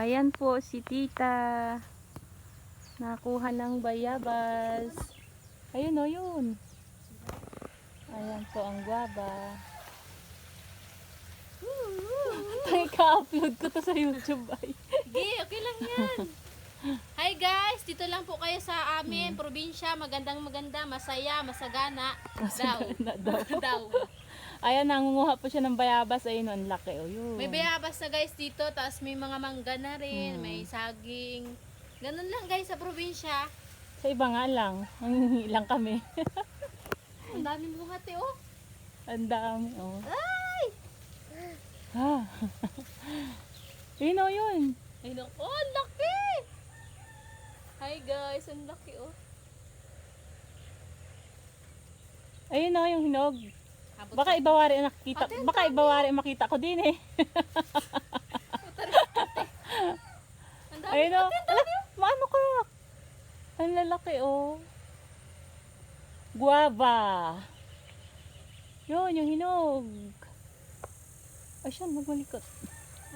Ayan po si tita. Nakuha ng bayabas. Ayun o yun. Ayan po ang guava. Ka-upload ko to sa YouTube ay. Sige, okay lang yan. Hi guys, dito lang po kayo sa amin, probinsya, magandang maganda, masaya, masagana. Masagana daw. Daw. Ayan, nangunguha po siya ng bayabas. Ayun, ang laki. O, yun. May bayabas na guys dito, tapos may mga mangga na rin, may saging. Ganun lang guys sa probinsya. Sa iba nga lang. Ang lang kami. Ang daming bunga te, oh. Ang dami. Oh. Ay! Ah. Yun o, yun. Ay, naku, oh, ang laki! Hi guys, ang laki, oh. Ayun o, yung hinog. Abot Baka ibawari ang nakita. Ate, ang Baka ibawari ang makita ko din eh. Ang dami. Ayun o. Ala, maano ka? Ang lalaki o. Guava. Yun, yung hinog. Ay, siya, magmalikot.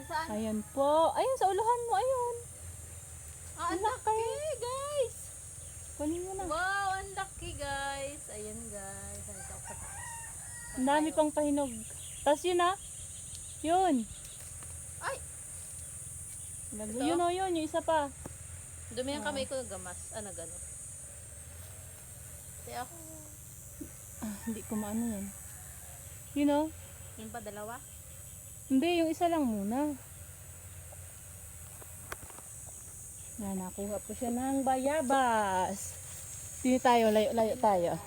Saan? Ayan po. Ayun, sa uluhan mo, ayun. Ah, ang laki, guys. Kunin mo na. Wow, ang laki, guys. Ayan, guys. Ano ito sa taas? Ang dami pang pahinog. Tapos yun ah. Yun. Ay! Ito? Yun o, yun. Yung isa pa. Dumi ang kamay ko, gamas. Ano, gano'n. Kaya ako. Ah, hindi ko maano yan. Yun o. Yun pa, dalawa. Hindi, yung isa lang muna. Yan, nakuha po siya ng bayabas. Dito tayo, layo-layo tayo.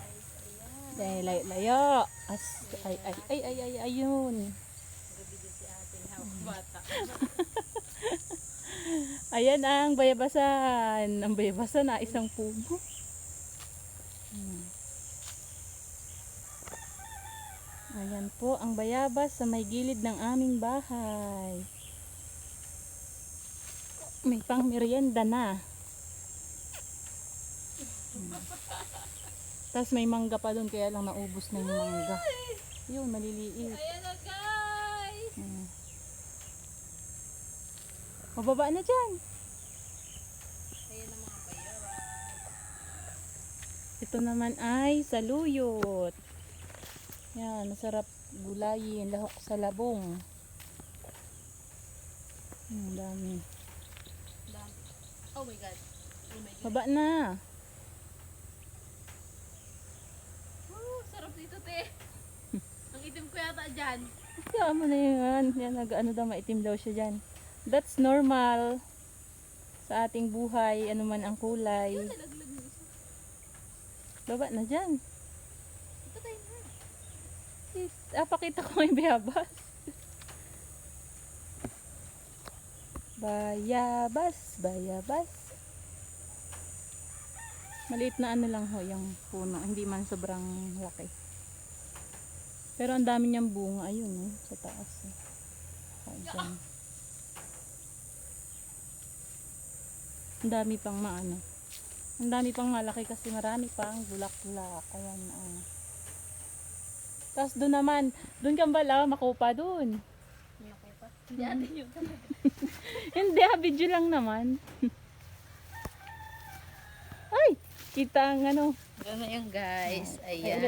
Dahil layo-layo. Ayun. Gabi din si ating hawak bata. Ayan ang bayabasan. Ang bayabasan na isang puno. Ayan po ang bayabas sa may gilid ng aming bahay. May pang merienda na. Tapos may mangga pa doon kaya lang naubos na yung mangga. Yun, maliliit. Ayan na, guys. Mababa na dyan. Ayan ang mga bayabas. Ito naman ay saluyot. Yan, masarap gulayin, lahok sa labong. Ang dami. Dami. Oh my God. Oh my God. Baba na. Sarap dito, te. Ang itim ko yata dyan. Kaya mo na yan. Yan, ano daw, maitim daw siya dyan. That's normal. Sa ating buhay, ano man ang kulay. Nalaglag mo isa. Baba na dyan. Ito tayo na. Pakita ko yung bayabas. Bayabas, bayabas. Maliit na ano lang ho yung puno, hindi man sobrang laki. Pero ang dami niyang bunga, ayun sa taas. Ayan. Ang dami pang maano. Ang dami pang malaki kasi marami pang bulak-bulak. Ayan. Tapos doon naman, doon kang bala, makupa doon. Hindi ako pa. Hindi atin yun. Hindi, video lang naman. Ay, kita ang ano. Gano'n yung guys. Ayan.